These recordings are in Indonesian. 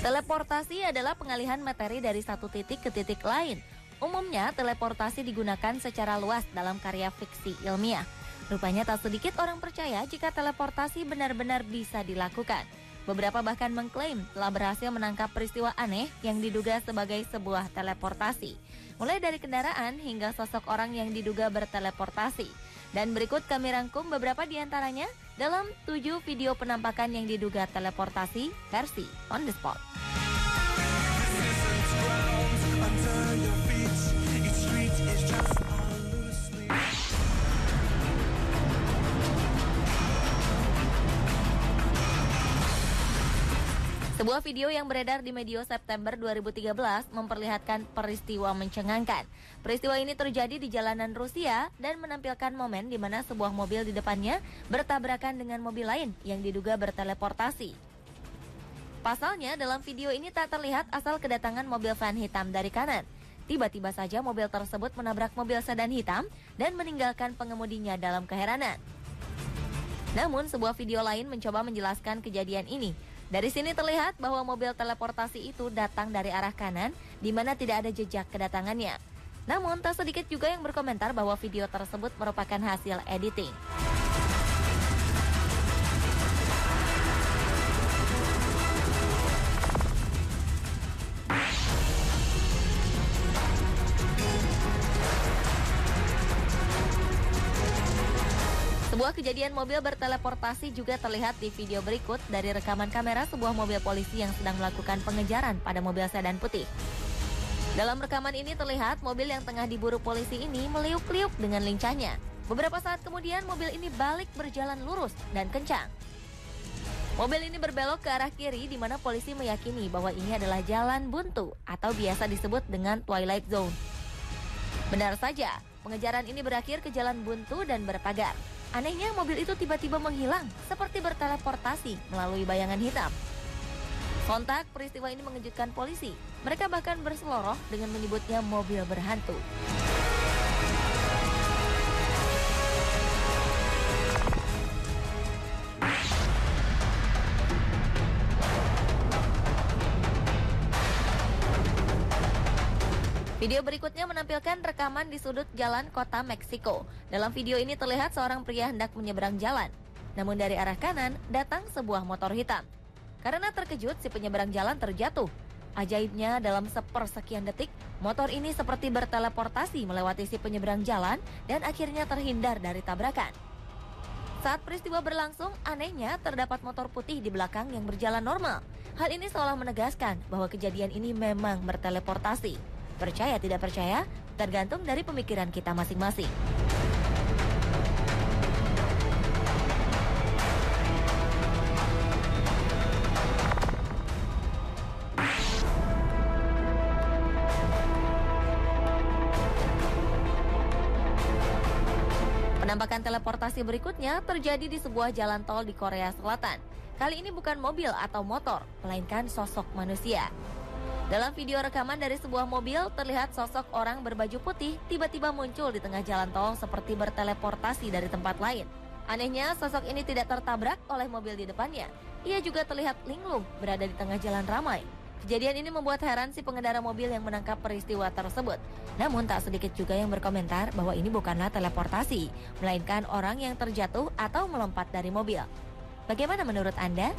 Teleportasi adalah pengalihan materi dari satu titik ke titik lain. Umumnya, teleportasi digunakan secara luas dalam karya fiksi ilmiah. Rupanya tak sedikit orang percaya jika teleportasi benar-benar bisa dilakukan. Beberapa bahkan mengklaim telah berhasil menangkap peristiwa aneh yang diduga sebagai sebuah teleportasi. Mulai dari kendaraan hingga sosok orang yang diduga berteleportasi. Dan berikut kami rangkum beberapa di antaranya dalam 7 video penampakan yang diduga teleportasi versi on the spot. Sebuah video yang beredar di media September 2013 memperlihatkan peristiwa mencengangkan. Peristiwa ini terjadi di jalanan Rusia dan menampilkan momen di mana sebuah mobil di depannya bertabrakan dengan mobil lain yang diduga berteleportasi. Pasalnya, dalam video ini tak terlihat asal kedatangan mobil van hitam dari kanan. Tiba-tiba saja mobil tersebut menabrak mobil sedan hitam dan meninggalkan pengemudinya dalam keheranan. Namun, sebuah video lain mencoba menjelaskan kejadian ini. Dari sini terlihat bahwa mobil teleportasi itu datang dari arah kanan, di mana tidak ada jejak kedatangannya. Namun, tak sedikit juga yang berkomentar bahwa video tersebut merupakan hasil editing. Sebuah kejadian mobil berteleportasi juga terlihat di video berikut dari rekaman kamera sebuah mobil polisi yang sedang melakukan pengejaran pada mobil sedan putih. Dalam rekaman ini terlihat mobil yang tengah diburu polisi ini meliuk-liuk dengan lincahnya. Beberapa saat kemudian mobil ini balik berjalan lurus dan kencang. Mobil ini berbelok ke arah kiri di mana polisi meyakini bahwa ini adalah jalan buntu atau biasa disebut dengan Twilight Zone. Benar saja, pengejaran ini berakhir ke jalan buntu dan berpagar. Anehnya mobil itu tiba-tiba menghilang seperti berteleportasi melalui bayangan hitam. Sontak peristiwa ini mengejutkan polisi. Mereka bahkan berseloroh dengan menyebutnya mobil berhantu. Video berikutnya menampilkan rekaman di sudut jalan kota Meksiko. Dalam video ini terlihat seorang pria hendak menyeberang jalan. Namun dari arah kanan datang sebuah motor hitam. Karena terkejut, si penyeberang jalan terjatuh. Ajaibnya, dalam sepersekian detik, motor ini seperti berteleportasi melewati si penyeberang jalan dan akhirnya terhindar dari tabrakan. Saat peristiwa berlangsung, anehnya terdapat motor putih di belakang yang berjalan normal. Hal ini seolah menegaskan bahwa kejadian ini memang berteleportasi. Percaya tidak percaya, tergantung dari pemikiran kita masing-masing. Penampakan teleportasi berikutnya terjadi di sebuah jalan tol di Korea Selatan. Kali ini bukan mobil atau motor, melainkan sosok manusia. Dalam video rekaman dari sebuah mobil, terlihat sosok orang berbaju putih tiba-tiba muncul di tengah jalan tol seperti berteleportasi dari tempat lain. Anehnya, sosok ini tidak tertabrak oleh mobil di depannya. Ia juga terlihat linglung berada di tengah jalan ramai. Kejadian ini membuat heran si pengendara mobil yang menangkap peristiwa tersebut. Namun tak sedikit juga yang berkomentar bahwa ini bukanlah teleportasi, melainkan orang yang terjatuh atau melompat dari mobil. Bagaimana menurut Anda?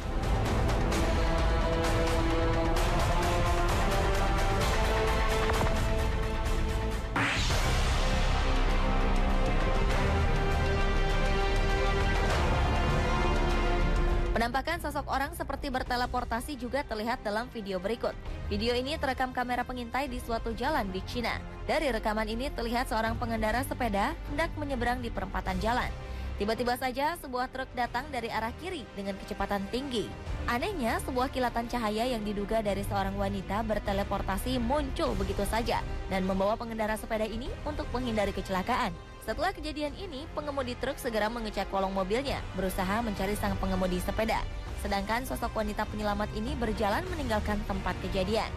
Penampakan sosok orang seperti berteleportasi juga terlihat dalam video berikut. Video ini terekam kamera pengintai di suatu jalan di Cina. Dari rekaman ini terlihat seorang pengendara sepeda hendak menyeberang di perempatan jalan. Tiba-tiba saja sebuah truk datang dari arah kiri dengan kecepatan tinggi. Anehnya, sebuah kilatan cahaya yang diduga dari seorang wanita berteleportasi muncul begitu saja dan membawa pengendara sepeda ini untuk menghindari kecelakaan. Setelah kejadian ini, pengemudi truk segera mengecek kolong mobilnya, berusaha mencari sang pengemudi sepeda. Sedangkan sosok wanita penyelamat ini berjalan meninggalkan tempat kejadian.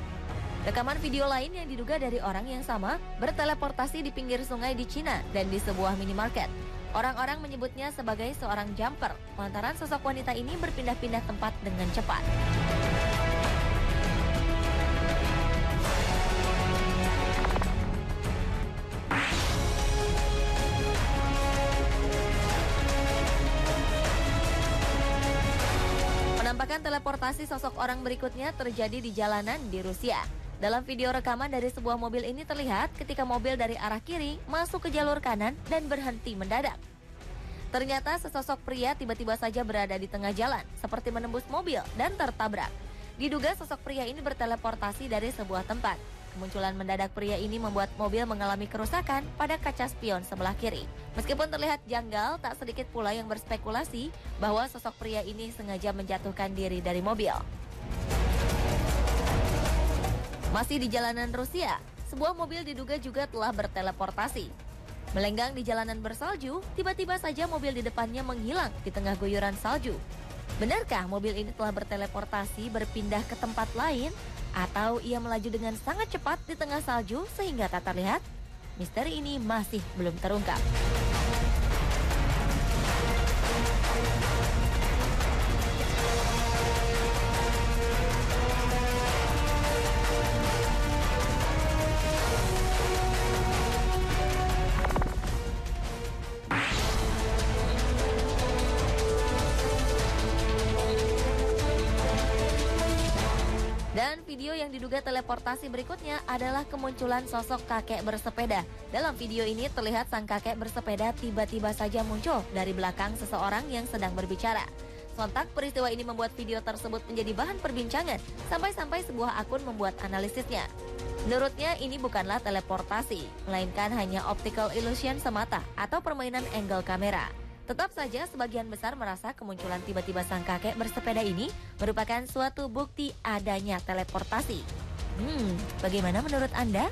Rekaman video lain yang diduga dari orang yang sama berteleportasi di pinggir sungai di Cina dan di sebuah minimarket. Orang-orang menyebutnya sebagai seorang jumper, lantaran sosok wanita ini berpindah-pindah tempat dengan cepat. Penampakan teleportasi sosok orang berikutnya terjadi di jalanan di Rusia. Dalam video rekaman dari sebuah mobil ini terlihat ketika mobil dari arah kiri masuk ke jalur kanan dan berhenti mendadak. Ternyata sesosok pria tiba-tiba saja berada di tengah jalan, seperti menembus mobil dan tertabrak. Diduga sosok pria ini berteleportasi dari sebuah tempat. Kemunculan mendadak pria ini membuat mobil mengalami kerusakan pada kaca spion sebelah kiri. Meskipun terlihat janggal, tak sedikit pula yang berspekulasi bahwa sosok pria ini sengaja menjatuhkan diri dari mobil. Masih di jalanan Rusia, sebuah mobil diduga juga telah berteleportasi. Melenggang di jalanan bersalju, tiba-tiba saja mobil di depannya menghilang di tengah guyuran salju. Benarkah mobil ini telah berteleportasi berpindah ke tempat lain? Atau ia melaju dengan sangat cepat di tengah salju sehingga tak terlihat? Misteri ini masih belum terungkap. Dan video yang diduga teleportasi berikutnya adalah kemunculan sosok kakek bersepeda. Dalam video ini terlihat sang kakek bersepeda tiba-tiba saja muncul dari belakang seseorang yang sedang berbicara. Sontak peristiwa ini membuat video tersebut menjadi bahan perbincangan, sampai-sampai sebuah akun membuat analisisnya. Menurutnya ini bukanlah teleportasi, melainkan hanya optical illusion semata atau permainan angle kamera. Tetap saja sebagian besar merasa kemunculan tiba-tiba sang kakek bersepeda ini merupakan suatu bukti adanya teleportasi. Bagaimana menurut Anda?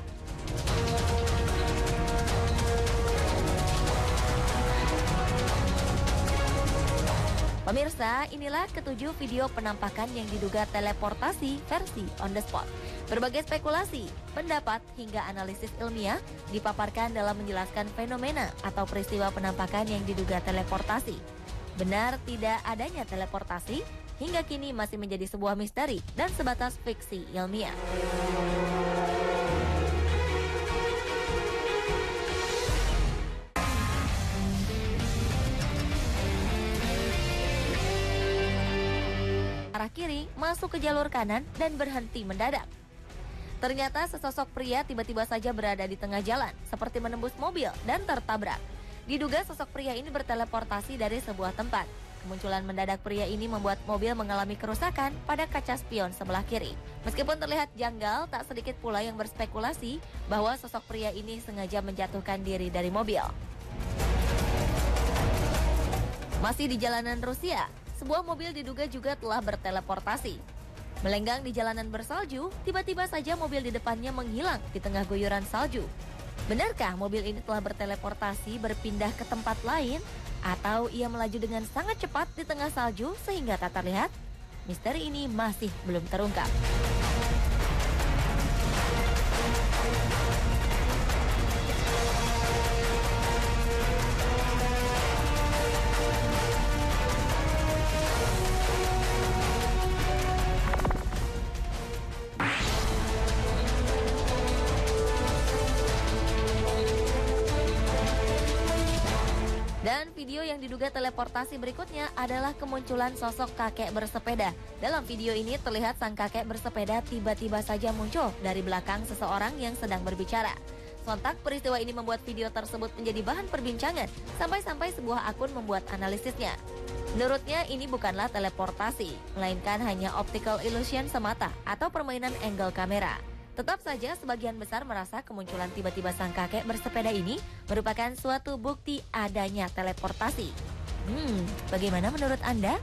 Pemirsa, inilah ketujuh video penampakan yang diduga teleportasi versi on the spot. Berbagai spekulasi, pendapat, hingga analisis ilmiah dipaparkan dalam menjelaskan fenomena atau peristiwa penampakan yang diduga teleportasi. Benar tidak adanya teleportasi, hingga kini masih menjadi sebuah misteri dan sebatas fiksi ilmiah. Arah kiri masuk ke jalur kanan dan berhenti mendadak. Ternyata sesosok pria tiba-tiba saja berada di tengah jalan, seperti menembus mobil dan tertabrak. Diduga sosok pria ini berteleportasi dari sebuah tempat. Kemunculan mendadak pria ini membuat mobil mengalami kerusakan pada kaca spion sebelah kiri. Meskipun terlihat janggal, tak sedikit pula yang berspekulasi bahwa sosok pria ini sengaja menjatuhkan diri dari mobil. Masih di jalanan Rusia, sebuah mobil diduga juga telah berteleportasi. Melenggang di jalanan bersalju, tiba-tiba saja mobil di depannya menghilang di tengah guyuran salju. Benarkah mobil ini telah berteleportasi berpindah ke tempat lain? Atau ia melaju dengan sangat cepat di tengah salju sehingga tak terlihat? Misteri ini masih belum terungkap. Dan video yang diduga teleportasi berikutnya adalah kemunculan sosok kakek bersepeda. Dalam video ini terlihat sang kakek bersepeda tiba-tiba saja muncul dari belakang seseorang yang sedang berbicara. Sontak peristiwa ini membuat video tersebut menjadi bahan perbincangan, sampai-sampai sebuah akun membuat analisisnya. Menurutnya ini bukanlah teleportasi, melainkan hanya optical illusion semata atau permainan angle kamera. Tetap saja sebagian besar merasa kemunculan tiba-tiba sang kakek bersepeda ini merupakan suatu bukti adanya teleportasi. Bagaimana menurut Anda?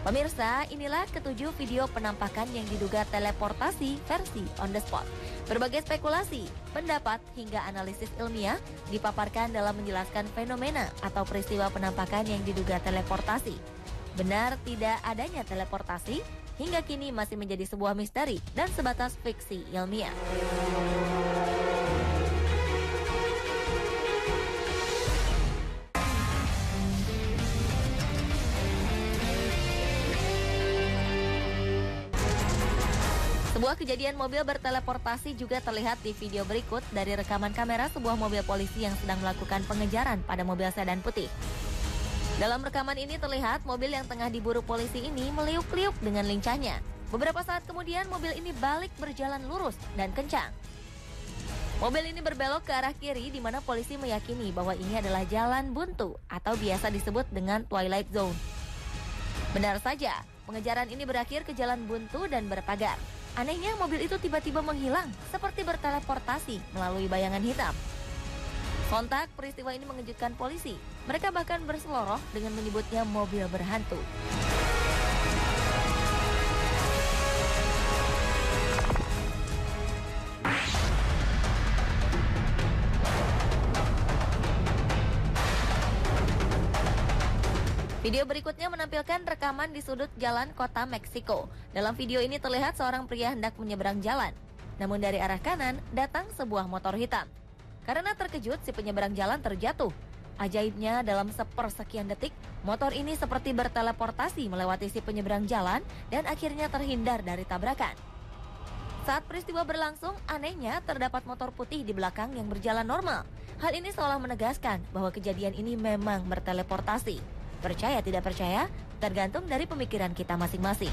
Pemirsa, inilah ketujuh video penampakan yang diduga teleportasi versi on the spot. Berbagai spekulasi, pendapat, hingga analisis ilmiah dipaparkan dalam menjelaskan fenomena atau peristiwa penampakan yang diduga teleportasi. Benar tidak adanya teleportasi, hingga kini masih menjadi sebuah misteri dan sebatas fiksi ilmiah. Sebuah kejadian mobil berteleportasi juga terlihat di video berikut dari rekaman kamera sebuah mobil polisi yang sedang melakukan pengejaran pada mobil sedan putih. Dalam rekaman ini terlihat mobil yang tengah diburu polisi ini meliuk-liuk dengan lincahnya. Beberapa saat kemudian mobil ini balik berjalan lurus dan kencang. Mobil ini berbelok ke arah kiri di mana polisi meyakini bahwa ini adalah jalan buntu atau biasa disebut dengan Twilight Zone. Benar saja, pengejaran ini berakhir ke jalan buntu dan berpagar. Anehnya mobil itu tiba-tiba menghilang seperti berteleportasi melalui bayangan hitam. Sontak peristiwa ini mengejutkan polisi. Mereka bahkan berseloroh dengan menyebutnya mobil berhantu. Video berikutnya menampilkan rekaman di sudut jalan kota Meksiko. Dalam video ini terlihat seorang pria hendak menyeberang jalan. Namun dari arah kanan datang sebuah motor hitam. Karena terkejut, si penyeberang jalan terjatuh. Ajaibnya, dalam sepersekian detik, motor ini seperti berteleportasi melewati si penyeberang jalan dan akhirnya terhindar dari tabrakan. Saat peristiwa berlangsung, anehnya terdapat motor putih di belakang yang berjalan normal. Hal ini seolah menegaskan bahwa kejadian ini memang berteleportasi. Percaya tidak percaya, tergantung dari pemikiran kita masing-masing.